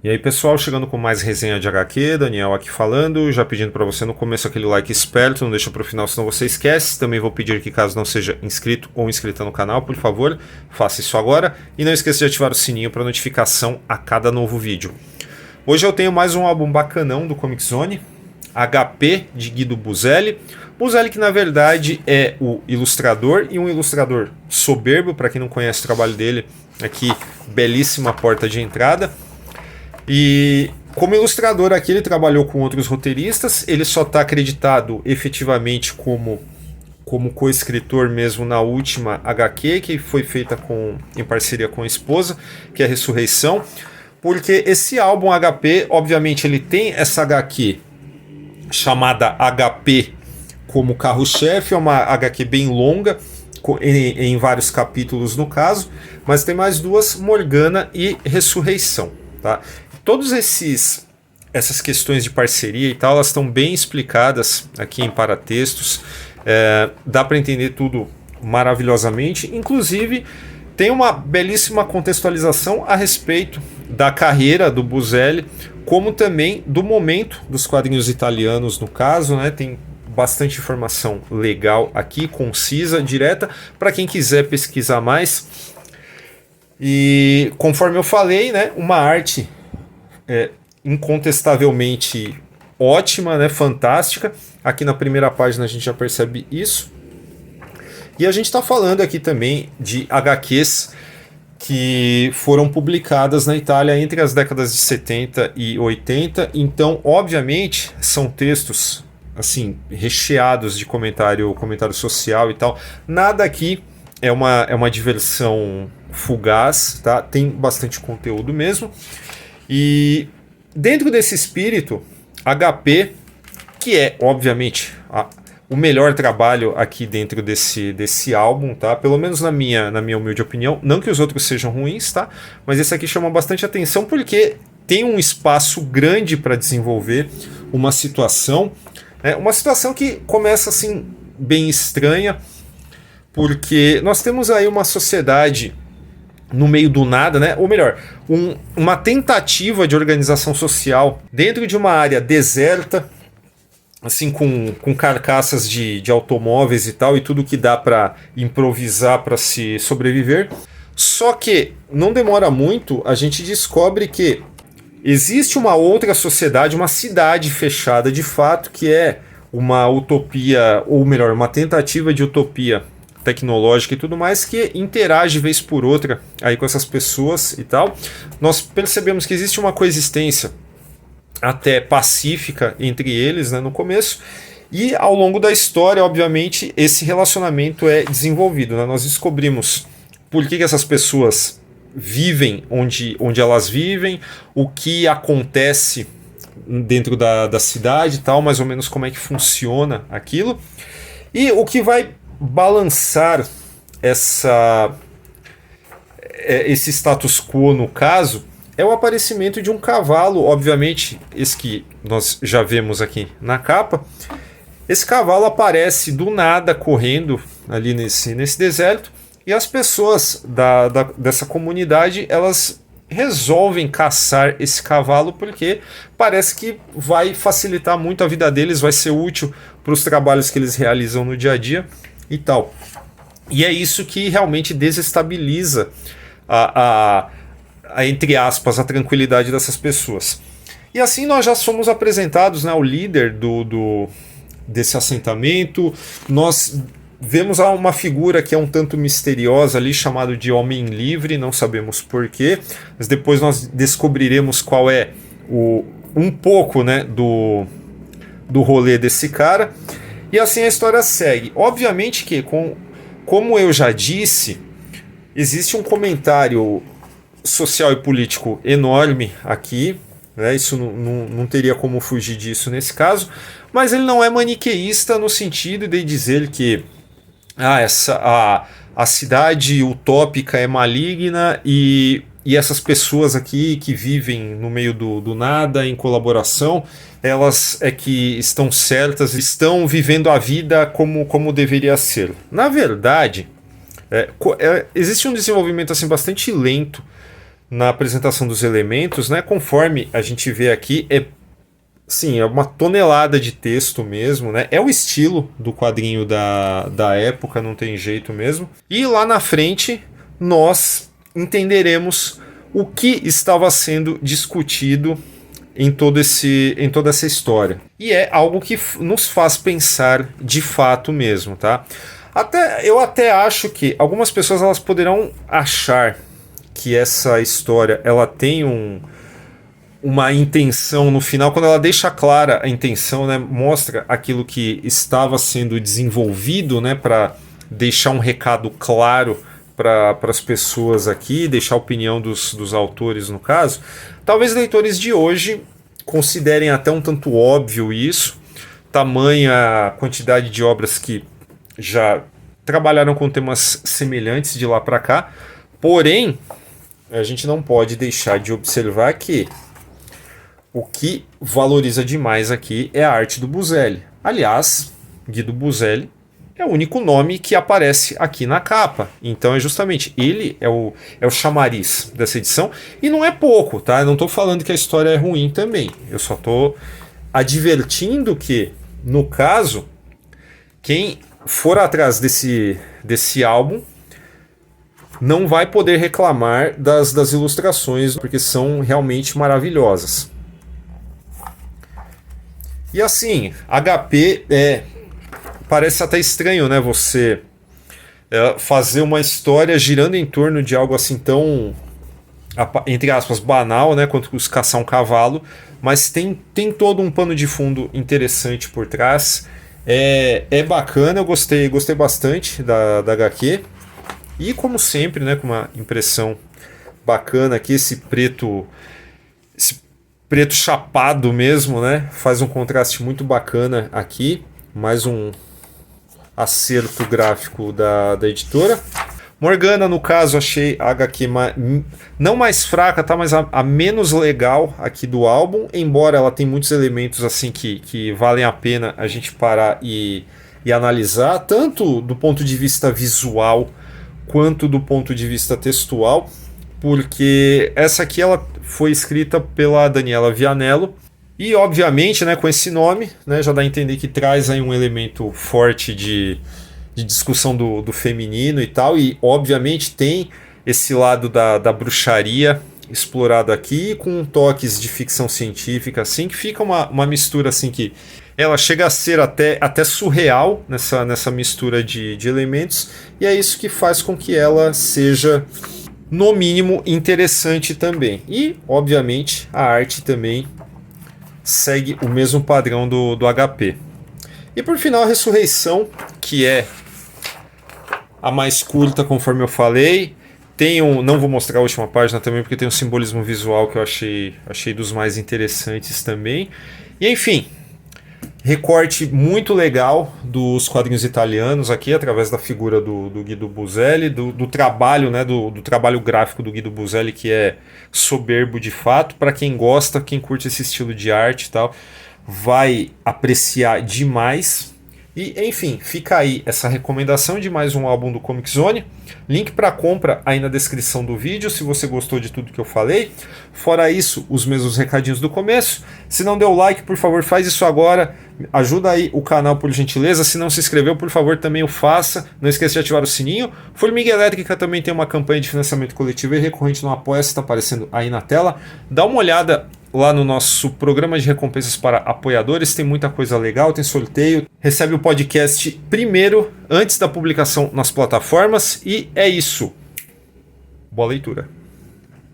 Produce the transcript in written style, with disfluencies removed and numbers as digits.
E aí pessoal, chegando com mais resenha de HQ, Daniel aqui falando, já pedindo para você no começo aquele like esperto, não deixa para o final senão você esquece. Também vou pedir que caso não seja inscrito ou inscrita no canal, por favor, faça isso agora. E não esqueça de ativar o sininho para notificação a cada novo vídeo. Hoje eu tenho mais um álbum bacanão do Comic Zone, HP de Guido Buzelli. Buzelli que na verdade é o ilustrador e um ilustrador soberbo, para quem não conhece o trabalho dele, aqui belíssima porta de entrada. E como ilustrador aqui ele trabalhou com outros roteiristas, ele só está acreditado efetivamente como co-escritor mesmo na última HQ, que foi feita em parceria com a esposa, que é a Ressurreição, porque esse álbum HP, obviamente ele tem essa HQ chamada HP como carro-chefe, é uma HQ bem longa, em vários capítulos no caso, mas tem mais duas, Morgana e Ressurreição, tá? Todas essas questões de parceria e tal, elas estão bem explicadas aqui em paratextos. Dá para entender tudo maravilhosamente. Inclusive, tem uma belíssima contextualização a respeito da carreira do Buzelli, como também do momento dos quadrinhos italianos, no caso, né? Tem bastante informação legal aqui, concisa, direta, para quem quiser pesquisar mais. E conforme eu falei, né, uma arte incontestavelmente ótima, né, fantástica. Aqui na primeira página a gente já percebe isso. E a gente está falando aqui também de HQs que foram publicadas na Itália entre as décadas de 70 e 80. Então, obviamente, são textos assim recheados de comentário social e tal. Nada aqui é uma diversão fugaz, tá? Tem bastante conteúdo mesmo. E dentro desse espírito, HP, que é obviamente o melhor trabalho aqui dentro desse álbum, tá? Pelo menos na minha humilde opinião, não que os outros sejam ruins, tá? Mas esse aqui chama bastante atenção porque tem um espaço grande para desenvolver uma situação que começa assim bem estranha, porque nós temos aí uma sociedade no meio do nada, né? Ou melhor, uma tentativa de organização social dentro de uma área deserta, assim, com carcaças de automóveis e tal, e tudo que dá para improvisar para se sobreviver. Só que não demora muito, a gente descobre que existe uma outra sociedade, uma cidade fechada de fato, que é uma utopia, ou melhor, uma tentativa de utopia tecnológica e tudo mais, que interage vez por outra aí com essas pessoas e tal. Nós percebemos que existe uma coexistência até pacífica entre eles, né, no começo, e ao longo da história, obviamente, esse relacionamento é desenvolvido, né? Nós descobrimos por que essas pessoas vivem onde elas vivem, o que acontece dentro da cidade e tal, mais ou menos como é que funciona aquilo, e o que vai balançar esse status quo no caso é o aparecimento de um cavalo, obviamente esse que nós já vemos aqui na capa. Esse cavalo aparece do nada correndo ali nesse deserto, e as pessoas dessa comunidade, elas resolvem caçar esse cavalo porque parece que vai facilitar muito a vida deles, vai ser útil para os trabalhos que eles realizam no dia a dia e tal. E é isso que realmente desestabiliza entre aspas, a tranquilidade dessas pessoas. E assim nós já somos apresentados, né, ao líder desse assentamento. Nós vemos uma figura que é um tanto misteriosa ali, chamado de Homem Livre, não sabemos porquê, mas depois nós descobriremos qual é um pouco, né, do rolê desse cara. E assim a história segue. Obviamente que, como eu já disse, existe um comentário social e político enorme aqui, né? Isso não teria como fugir disso nesse caso, mas ele não é maniqueísta no sentido de dizer que a cidade utópica é maligna e essas pessoas aqui que vivem no meio do nada, em colaboração, elas é que estão certas, estão vivendo a vida como deveria ser. Na verdade, existe um desenvolvimento assim bastante lento na apresentação dos elementos, né? Conforme a gente vê aqui, sim, é uma tonelada de texto mesmo, né? É o estilo do quadrinho da época, não tem jeito mesmo. E lá na frente nós entenderemos o que estava sendo discutido em toda essa história. E é algo que nos faz pensar de fato mesmo, tá? Eu até acho que algumas pessoas elas poderão achar que essa história ela tem uma intenção no final, quando ela deixa clara a intenção, né, mostra aquilo que estava sendo desenvolvido, né, para deixar um recado claro para as pessoas aqui, deixar a opinião dos autores no caso. Talvez leitores de hoje considerem até um tanto óbvio isso, tamanha quantidade de obras que já trabalharam com temas semelhantes de lá para cá, porém a gente não pode deixar de observar que o que valoriza demais aqui é a arte do Buzzelli. Aliás, Guido Buzzelli é o único nome que aparece aqui na capa. Então é justamente ele é o chamariz dessa edição. E não é pouco, tá? Eu não estou falando que a história é ruim também. Eu só estou advertindo que, no caso, quem for atrás desse álbum não vai poder reclamar das ilustrações, porque são realmente maravilhosas. E assim, HP parece até estranho, né? Você fazer uma história girando em torno de algo assim tão, entre aspas, banal, né? Quanto os caçar um cavalo, mas tem todo um pano de fundo interessante por trás. É bacana, eu gostei bastante da HQ. E como sempre, né? Com uma impressão bacana aqui, esse preto chapado mesmo, né? Faz um contraste muito bacana aqui. Mais um acerto gráfico da editora. Morgana, no caso, achei a HQ não mais fraca, tá? Mas a menos legal aqui do álbum. Embora ela tenha muitos elementos assim que valem a pena a gente parar e analisar. Tanto do ponto de vista visual quanto do ponto de vista textual. Porque essa aqui ela foi escrita pela Daniela Vianello e obviamente, né, com esse nome, né, já dá a entender que traz aí um elemento forte de discussão do feminino e tal, e obviamente tem esse lado da bruxaria explorado aqui com toques de ficção científica, assim, que fica uma mistura assim que ela chega a ser até surreal nessa mistura de elementos, e é isso que faz com que ela seja no mínimo interessante também. E, obviamente, a arte também segue o mesmo padrão do HP. E por final, a Ressurreição, que é a mais curta, conforme eu falei. Não vou mostrar a última página também, porque tem um simbolismo visual que eu achei dos mais interessantes também. E enfim, recorte muito legal dos quadrinhos italianos aqui, através da figura do Guido Buzzelli, do trabalho, né, do trabalho gráfico do Guido Buzzelli, que é soberbo de fato. Para quem gosta, quem curte esse estilo de arte e tal, vai apreciar demais. E enfim, fica aí essa recomendação de mais um álbum do Comic Zone. Link para compra aí na descrição do vídeo, se você gostou de tudo que eu falei. Fora isso, os mesmos recadinhos do começo. Se não deu like, por favor, faz isso agora. Ajuda aí o canal, por gentileza. Se não se inscreveu, por favor, também o faça. Não esqueça de ativar o sininho. Formiga Elétrica também tem uma campanha de financiamento coletivo e recorrente no Apoia-se, está aparecendo aí na tela. Dá uma olhada lá no nosso programa de recompensas para apoiadores, tem muita coisa legal, tem sorteio, recebe o podcast primeiro, antes da publicação nas plataformas, e é isso. Boa leitura.